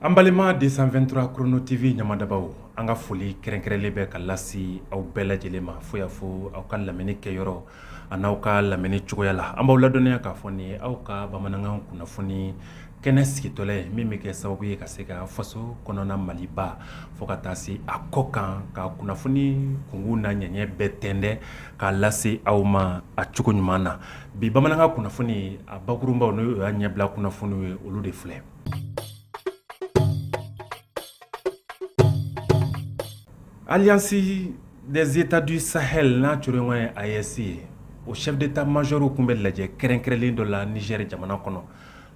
Ambalema 223 Chrono TV ɲamadabaw an ka foli kɛrɛnkɛrɛnlen bɛ ka lasi aw bɛɛ lajɛlen ma fo y'a fɔ aw ka lamɛnni kɛyɔrɔ a n'aw ka lamɛnni cogoya la an b'aw ladɔnniya k'a fɔ nin ye aw ka bamanankan kunnafoni kɛnɛ sigitɔla ye min bɛ kɛ sababu ye ka se ka faso kɔnɔna Maliba fo ka taa se a kɔ kan ka kunnafoni kungun n'a ɲɛɲɛ bɛɛ tɛndɛ k'a lase aw ma a cogo ɲuman na bi bamanankan kunnafoni a bakurunbaw n'o y'a ɲɛbila kunnafoniw ye olu de filɛ. Alliance des États du Sahel n'a cɔrɔɲɔgɔn ye AES ye o chef d'état-major tun bɛ lajɛ kɛrɛnkɛrɛnlen dɔ la Niger jamana kɔnɔ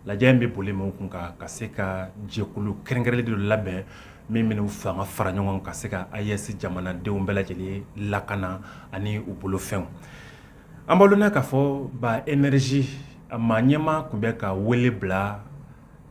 lajɛ in bɛ boli min kun ka se ka jɛkulu kɛrɛnkɛrɛnlen dɔ labɛn min bɛna fanga fara ɲɔgɔn ka se ka AES jamanadenw bɛɛ lajɛlen lakana ani u bolofɛnw an b'aw k'a fɔ ba énergie a maa ɲɛmaa tun bɛ ka wele bila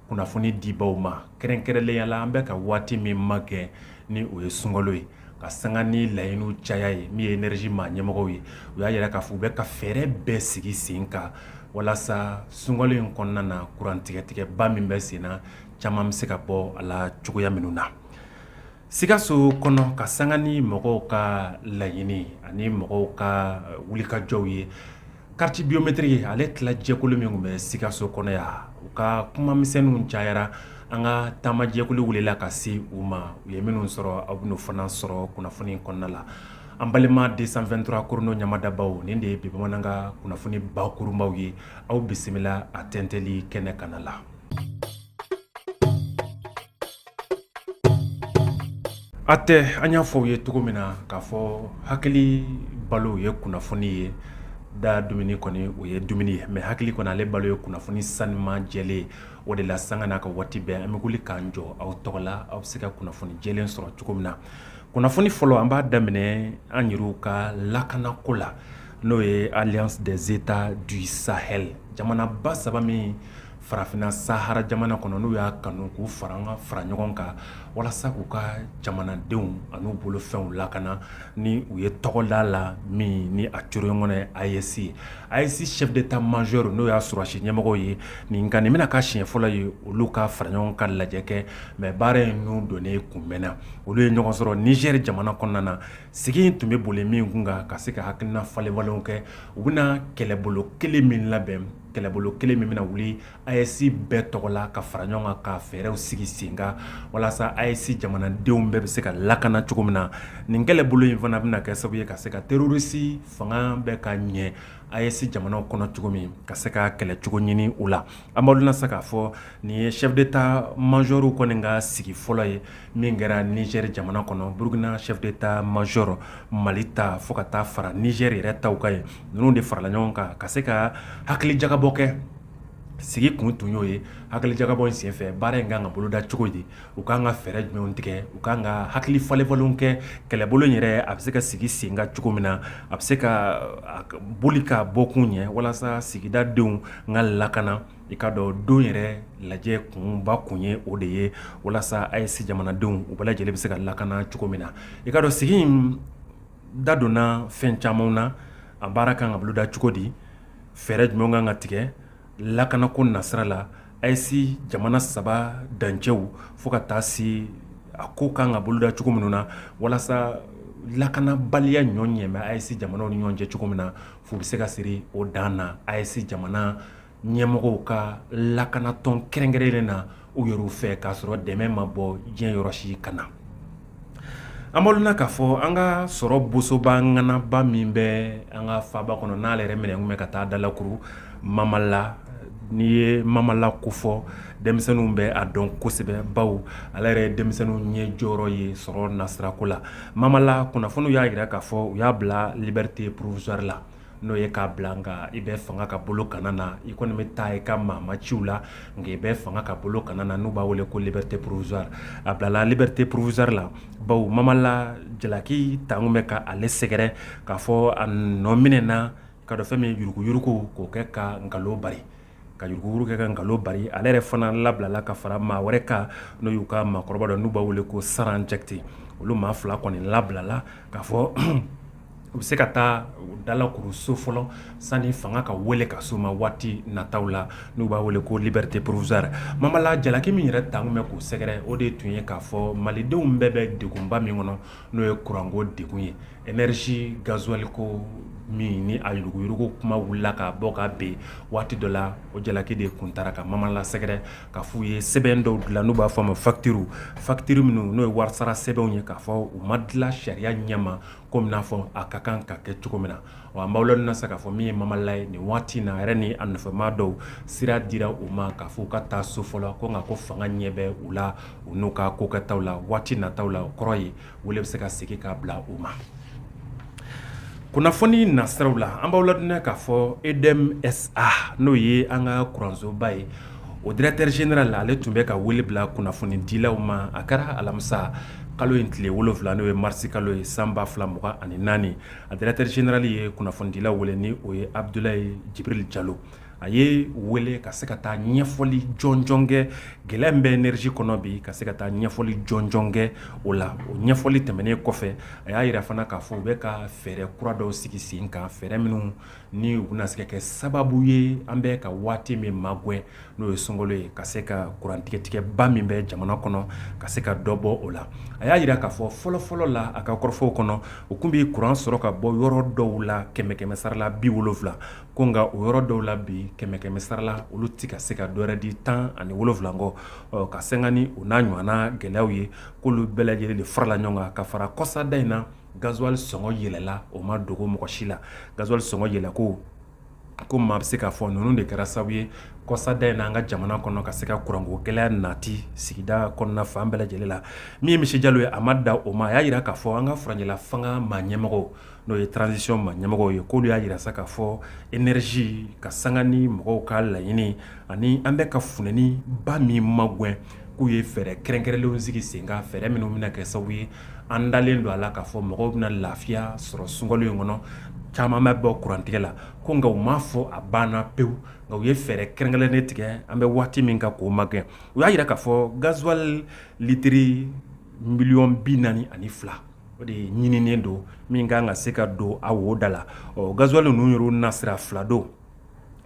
kunnafoni dibaw ma kɛrɛnkɛrɛnnenya la an bɛ ka waati min magɛ ni o ye sunkalo ye ka sanga ni laɲiniw caya ye min ye énergie maa ɲɛmɔgɔw ye u y'a yira k'a fɔ u bɛ ka fɛɛrɛ bɛɛ sigi sen kan walasa sunkalo in kɔnɔna na kurantigɛtigɛba min bɛ sen na caman bɛ se ka bɔ a la cogoya minnu na Sikaso kɔnɔ ka sanga ni mɔgɔw ka laɲini ani mɔgɔw ka wulikajɔw ye carte biométrique ale tila jɛkulu min tun bɛ Sikaso kɔnɔ yan u ka kumamisɛnninw cayara an ka taamajɛkulu welela ka se u ma u ye minnu sɔrɔ aw bɛn'o fana sɔrɔ kunnafoni kɔnɔna la an balima 223 Chrono ɲamadabaw nin de ye bi bamanankan kunnafoni bakurunbaw ye aw bisimila a tɛntɛli kɛnɛ kana la. A tɛ an y'a fɔ u ye cogo min na k'a fɔ hakili balo ye kunnafoni ye da dumuni kɔni o ye dumuni ye mais hakili kɔni ale balo ye kunnafoni sanuman jɛlen o de la sanga n'a ka waati bɛɛ an bɛ wuli k'an jɔ aw tɔgɔ la aw bɛ se ka kunnafoni jɛlen sɔrɔ cogo min na kunnafoni fɔlɔ an b'a daminɛ an yɛrɛw ka lakanako la n'o ye Alliance des États du Sahel jamanaba saba min farafinna Sahara jamana kɔnɔ n'u y'a kanu k'u fara ɲɔgɔn kan walasa k'u ka jamanadenw an'u bolofɛnw lakana ni u ye tɔgɔda la min ni a coro ɲɔgɔn ye AES ye AES chef d'état-major n'o y'a sɔrɔsi ɲɛmɔgɔw ye nin bɛna ka siɲɛ fɔlɔ ye olu ka fara ɲɔgɔn ka lajɛ kɛ mais baara in n'u donnen kunbɛnna olu ye ɲɔgɔn sɔrɔ Niger jamana kɔnɔna na sigi in tun bɛ boli min kun ka se ka hakilina falenwalenw kɛ u bɛna kɛlɛbolo kelen min labɛn kɛlɛbolo kelen min bɛna wuli AES bɛɛ tɔgɔ la ka fara ɲɔgɔn kan ka fɛɛrɛw sigi sen kan walasa AES jamanadenw bɛɛ bɛ se ka lakana cogo min na nin kɛlɛbolo in fana bɛna kɛ sababu ye ka se ka terroriste fanga bɛɛ ka ɲɛ AES jamanaw kɔnɔ cogo min ka se ka kɛlɛ cogo ɲini u la an b'aw sa k'a fɔ nin ye chef d'état-major kɔni ka sigi fɔlɔ ye min kɛra Niger jamana kɔnɔ Burkina chef d'état-major Mali ta fo ka taa fara Niger yɛrɛ taw ka ye ninnu de farala ɲɔgɔn kan ka se ka hakili jagabɔ kɛ sigi kun tun y'o ye hakili jagabɔ in senfɛ baara in kan ka boloda cogo di u kan ka fɛɛrɛ jumɛnw tigɛ u kan ka hakili falenfalenw kɛ kɛlɛbolo in yɛrɛ a bɛ se ka sigi sen kan cogo min na a bɛ se ka boli ka bɔ kun ɲɛ walasa sigida denw ka lakana i ka dɔn don yɛrɛ lajɛ kunba kun ye o de ye walasa AES jamanadenw u bɛɛ lajɛlen bɛ se ka lakana cogo min na i ka dɔn sigi in da donna fɛn camanw na a baara kan ka boloda cogo di fɛɛrɛ jumɛnw kan ka tigɛ lakanako nasira la AES jamana saba dancɛw fo ka taa se a ko kan ka boloda cogo minnu na walasa lakanabaliya ɲɔ ɲɛmɛ AES jamanaw ni ɲɔgɔn cɛ cogo min na fo bɛ se ka siri o dan na AES jamana ɲɛmɔgɔw ka lakanatɔn kɛrɛnkɛrɛnlen na u yɛrɛw fɛ k'a sɔrɔ dɛmɛ ma bɔ diɲɛ yɔrɔ si ka na an b'aw k'a fɔ an ka sɔrɔ bosoba ŋanaba min bɛ an ka faaba kɔnɔ n'ale yɛrɛ minɛ kun bɛ ka taa dalakuru Mamala n'i ye Mamala ko fɔ denmisɛnninw bɛ a dɔn kosɛbɛ baw ale yɛrɛ ye denmisɛnninw ɲɛ jɔyɔrɔ ye sɔrɔ nasirako la Mamala kunnafoniw y'a jira k'a fɔ u y'a bila liberté provisoire la n'o ye k'a bila nka i bɛ fanga ka bolo kana na i kɔni bɛ taa i ka maamaciw la nka i bɛ fanga ka bolo kana na n'u b'a wele ko liberté provisoire a bilala liberté provisoire la baw Mamala jalaki tan kun bɛ ka ale sɛgɛrɛ k'a fɔ a nɔ minɛna ka dɔ fɛn min yuruguyurugu k'o kɛ ka nkalon bari ka yuruguyurugu kɛ ka nkalon bari ale yɛrɛ fana labilala ka fara maa wɛrɛ kan n'o y'u ka maakɔrɔba dɔ n'u b'a wele ko Saran Jakite olu maa fila kɔni labilala k'a fɔ u bɛ se ka taa dalakuru so fɔlɔ sani fanga ka wele ka so ma waati nataw la n'u b'a wele ko liberté provisoire Mamala jalaki min yɛrɛ tan kun bɛ k'u sɛgɛrɛ o de tun ye k'a fɔ malidenw bɛɛ bɛ degunba min kɔnɔ n'o ye kuranko degun ye énergie gasoil ko min ni a yuruguyurugu kuma wulila ka bɔ ka ben waati dɔ la o jalaki de kun taara ka Mamala sɛgɛrɛ ka f'u ye sɛbɛn dɔw dilan n'u b'a fɔ a ma facture minnu n'o ye warisara sɛbɛnw ye k'a fɔ u ma dilan sariya ɲɛma komi n'a fɔ a ka kan ka kɛ cogo min na wa an b'aw ladonna sa k'a fɔ min ye Mamala ye nin waati in na a yɛrɛ ni a nɔfɛmaa dɔw sira dira u ma k'a fɔ u ka taa so fɔlɔ ko nka ko fanga ɲɛ bɛ u la u n'u ka kokɛtaw la waati nataw la o kɔrɔ ye wele bɛ se ka segin k'a bila u ma kunnafoni nasiraw la an b'aw ladonna k'a fɔ EDEM-SA n'o ye an ka kuransoba ye o directeur général ale tun bɛ ka wele bila kunnafoni dilaw ma a kɛra alamisa kalo in tile 7 n'o ye marisi kalo ye san 2024 a directeur général ye kunnafoni dilaw wele ni o ye Abdulaye Jibril Jalo a ye wele ka se ka taa ɲɛfɔli jɔnjɔn kɛ gɛlɛya min bɛ énergie kɔnɔ bi ka se ka taa ɲɛfɔli jɔnjɔn kɛ o la o ɲɛfɔli tɛmɛnen kɔfɛ a y'a yira fana k'a fɔ u bɛ ka fɛɛrɛ kura dɔw sigi sen kan fɛɛrɛ minnu ni u bɛna se ka kɛ sababu ye an bɛ ka waati min magwɛ n'o ye sunkalo ye ka se ka kurantigɛtigɛba min bɛ jamana kɔnɔ ka se ka dɔ bɔ o la a y'a yira k'a fɔ fɔlɔfɔlɔ la a ka kɔrɔfɔw kɔnɔ u kun bɛ kuran sɔrɔ ka bɔ yɔrɔ dɔw la 100 sara la 70 ko nka o yɔrɔ dɔw la bi 100 sara la olu ti ka se ka dɔwɛrɛ di 17 kɔ ka sɛŋa ni o n'a ɲɔgɔnna gɛlɛyaw ye k'olu bɛɛ lajɛlen de farala ɲɔgɔn kan ka fara kɔsada in na gasoil sɔngɔ yɛlɛla o ma dogo mɔgɔ si la gasoil sɔngɔ yɛlɛ ko maa bɛ se k'a fɔ ninnu de kɛra sababu ye kɔsada in na an ka jamana kɔnɔ ka se ka kuranko gɛlɛya nati sigida kɔnɔna fan bɛɛ lajɛlen la min ye Misi Jalo ye a ma da o ma a y'a yira k'a fɔ an ka furancɛla fanga maa ɲɛmɔgɔw n'o ye transition maa ɲɛmɔgɔw ye k'olu y'a yira sa k'a fɔ énergie ka sanga ni mɔgɔw ka laɲini ani an bɛ ka funɛni ba min magwɛn k'u ye fɛɛrɛ kɛrɛnkɛrɛnlenw sigi sen kan fɛɛrɛ minnu bɛna kɛ sababu ye an dalen don a la k'a fɔ mɔgɔw bɛna lafiya sɔrɔ sunkalo in kɔnɔ caman bɛ bɔ kurantigɛ la ko nka u m'a fɔ a banna pewu nka u ye fɛɛrɛ kɛrɛnkɛrɛnnen tigɛ an bɛ waati min kan k'o magɛn u y'a yira k'a fɔ gasoil litiri 42,000 o de ɲininen don min kan ka se ka don a wo da la gasoil ninnu yɛrɛ nasira 2 don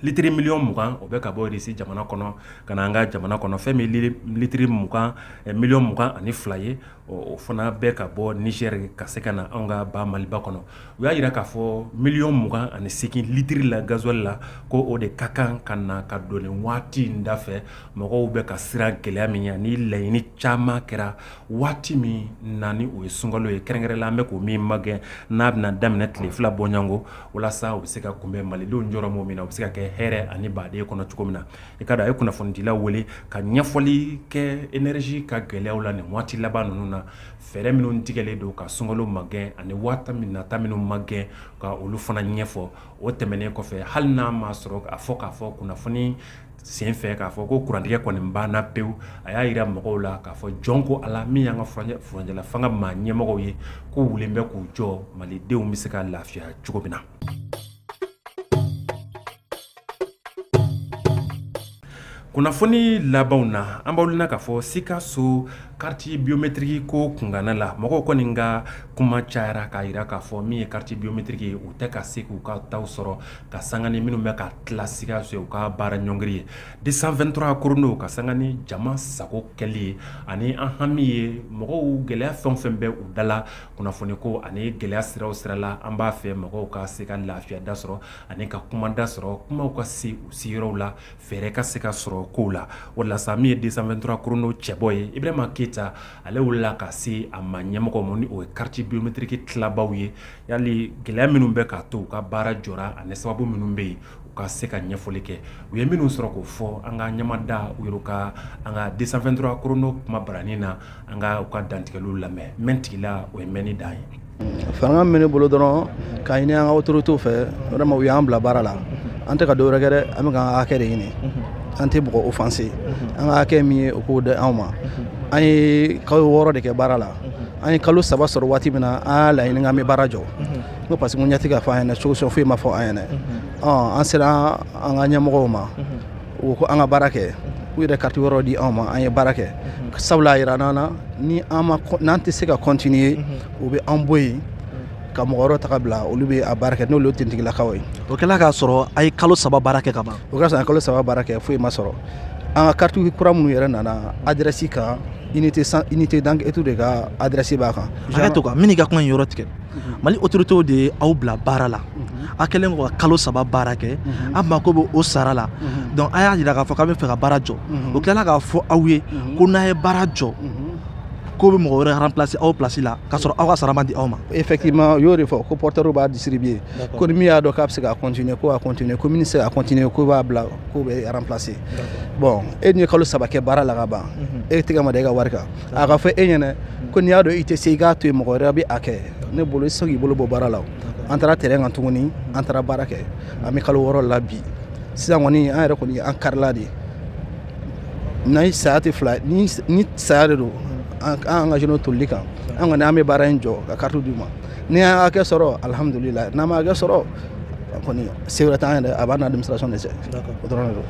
litiri 20,000,000 o bɛ ka bɔ Irisi jamana kɔnɔ ka na an ka jamana kɔnɔ fɛn min litiri 1,22,000 ye o fana bɛ ka bɔ Niger ka se ka na an ka ba Maliba kɔnɔ u y'a yira k'a fɔ 1,28,000 litiri la gasoil la ko o de ka kan ka na ka don nin waati in da fɛ mɔgɔw bɛ ka siran gɛlɛya min ye ni laɲini caman kɛra waati min na ni o ye sunkalo ye kɛrɛnkɛrɛn la an bɛ k'o min magɛn n'a bɛna daminɛ tile 2 bɔɲanko walasa u bɛ se ka kunbɛn malidenw jɔrɔmɔw min na u bɛ se ka kɛ hɛrɛ ani baden kɔnɔ cogo min na i ka dɔn a ye kunnafonidilaw wele ka ɲɛfɔli kɛ énergie ka gɛlɛyaw la nin waati laban ninnu na fɛɛrɛ minnu tigɛlen don ka sunkalo magɛn ani waati min nata minnu magɛn ka olu fana ɲɛfɔ o tɛmɛnen kɔfɛ hali n'a ma sɔrɔ a fɔ k'a fɔ kunnafoni sen fɛ k'a fɔ ko kurantigɛ kɔni banna pewu a y'a yira mɔgɔw la k'a fɔ jɔn ko ala min y'an ka furancɛla fanga maa ɲɛmɔgɔw ye ko wulen bɛ k'u jɔ malidenw bɛ se ka lafiya cogo min na kunnafoni labanw na an b'aw lena k'a fɔ Sikaso carte biométrique ko kungana la mɔgɔw kɔni ka kuma cayara k'a yira k'a fɔ min ye carte biométrique ye u tɛ ka se k'u ka taw sɔrɔ ka sanga ni minnu bɛ ka tila Sikaso ye u ka baara ɲɔngiri ye 223 korondo ka sanga ni jama sago kɛli ye ani an hami ye mɔgɔw gɛlɛya fɛn o fɛn bɛ u dala kunnafoni ko ani gɛlɛya sira la an b'a fɛ mɔgɔw ka se ka lafiya da sɔrɔ ani ka kuma da sɔrɔ kumaw ka se u siyɔrɔw la fɛɛrɛ ka se ka sɔrɔ kow la o la sa min ye 223 korondo cɛbɔ ye Ibrahima Keita ale wulila ka se a ma ɲɛmɔgɔ ma ni o ye carte biométrique tilabaw ye yali gɛlɛya minnu bɛ k'a to u ka baara jɔra ani sababu minnu bɛ yen u ka se ka ɲɛfɔli kɛ u ye minnu sɔrɔ k'o fɔ an ka ɲɛmada u yɛrɛ ka an ka 223 korondo kuma baranin na an ka u ka dantigɛliw lamɛn mɛn tigila o ye mɛnni dan ye fanga min ne bolo dɔrɔn ka ɲini an ka autorités fɛ vraiment u y'an bila baara la an tɛ ka dɔwɛrɛ kɛ dɛ an bɛ k'an ka hakɛ de ɲini an tɛ mɔgɔ offensé an ka hakɛ min ye o k'o di anw ma an ye kalo 6 de kɛ baara la an ye kalo 3 sɔrɔ waati min na an y'a laɲini k'an bɛ baara jɔ n ko parce que n ɲɛ tɛ ka fɔ an ɲɛna solution foyi ma fɔ an ɲɛna an sera an ka ɲɛmɔgɔw ma u ko an ka baara kɛ u yɛrɛ carte wɛrɛw di anw ma an ye baara kɛ sabula a yira n'an na ni n'an tɛ se ka continuer u bɛ an bɔ yen ka mɔgɔ wɛrɛ ta ka bila olu bɛ a baara kɛ n'olu ye tentigilakaw ye. O kɛla k'a sɔrɔ a ye kalo 3 baara kɛ ka ban. O kɛra sɔrɔ an ye kalo 3 baara kɛ foyi ma sɔrɔ. An ka carte kura minnu yɛrɛ nana adresse kan unité d'enquête de ka adresse b'a kan. Hakɛ to quoi min ka kuma in yɔrɔ tigɛ. Mali autorités de ye aw bila baara la. A kɛlen ko ka kalo 3 baara kɛ a mako bɛ o sara la. Donc a y'a jira k'a fɔ k'a bɛ fɛ ka baara jɔ. O kɛla k'a fɔ aw ye ko n'a ye baara jɔ ko bɛ mɔgɔ wɛrɛ remplacer aw place la k'a sɔrɔ aw ka sara ma di aw ma. Effectivement y'o de fɔ ko porteur b'a distribuer ko ni min y'a dɔn k'a bɛ se ka continuer ko a continuer ko min tɛ se ka continuer ko b'a bila ko bɛ remplacer. Bon e dun ye kalo 3 kɛ baara la ka ban e tɛgɛ ma da e ka wari kan a ka fɔ e ɲɛna ko n'i y'a dɔn i tɛ se i k'a to yen mɔgɔ wɛrɛ bɛ a kɛ ne bolo i tɛ se k'i bolo bɔ baara la. An taara terrain kan tuguni an taara baara kɛ an bɛ kalo 6 la bi sisan kɔni an yɛrɛ kɔni an karila de n'a saya tɛ fila ni saya de don an engagé n'o tolili kan an kɔni an bɛ baara in jɔ ka carte d'u ma ni an hakɛ sɔrɔ alhamdulilayi n'an ma hakɛ sɔrɔ kɔni se wɛrɛ t'an yɛrɛ a b'a n'a administration de cɛ o dɔrɔn de don.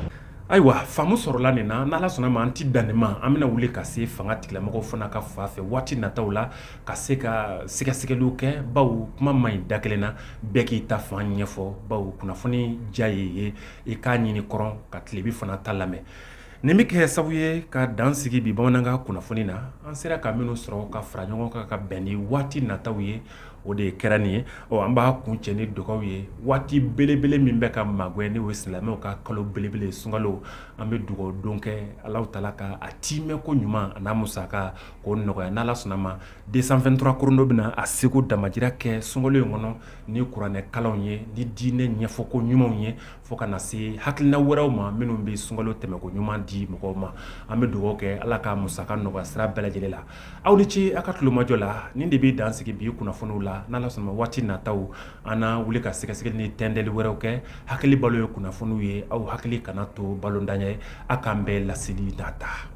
Ayiwa faamu sɔrɔla nin na n'Ala sɔnna ma an ti dan nin ma an bɛna wuli ka se fanga tigilamɔgɔw fana ka fa fɛ waati nataw la ka se ka sɛgɛsɛgɛliw kɛ bawo kuma ma ɲi da kelen na bɛɛ k'i ta fan ɲɛfɔ bawo kunnafoni diya ye i k'a ɲini kɔrɔn ka tilebi fana ta lamɛn. Nin bɛ kɛ sababu ye ka dan sigi bi bamanankan kunnafoni na an sera ka minnu sɔrɔ ka fara ɲɔgɔn kan ka bɛn ni waati nataw ye o de ye kɛra nin ye an b'a kun cɛ ni dɔgɔw ye waati belebele min bɛ ka magwɛ ni o ye silamɛw ka kalo belebele sunkalo an bɛ dugawu don kɛ Alahu Taala ka a timɛ ko ɲuman a n'a musaka k'o nɔgɔya n'Ala sɔnna ma 223 Korondo bɛna a seko damajira kɛ sunkalo in kɔnɔ ni kuranɛ kalanw ye ni diinɛ ɲɛfɔko ɲumanw ye fo ka na se hakilina wɛrɛw ma minnu bɛ sunkalo tɛmɛko ɲuman di mɔgɔw ma an bɛ dugawu kɛ Ala ka musaka nɔgɔya sira bɛɛ lajɛlen la aw ni ce a ka tulomajɔ la nin de bɛ dan sigi bi kunnafoniw la n'Ala sɔnna waati nataw an na wuli ka sɛgɛsɛgɛli ni tɛndɛli wɛrɛw kɛ hakili balo ye kunnafoniw ye aw hakili kana to balontan ye a k'an bɛɛ laseli nata.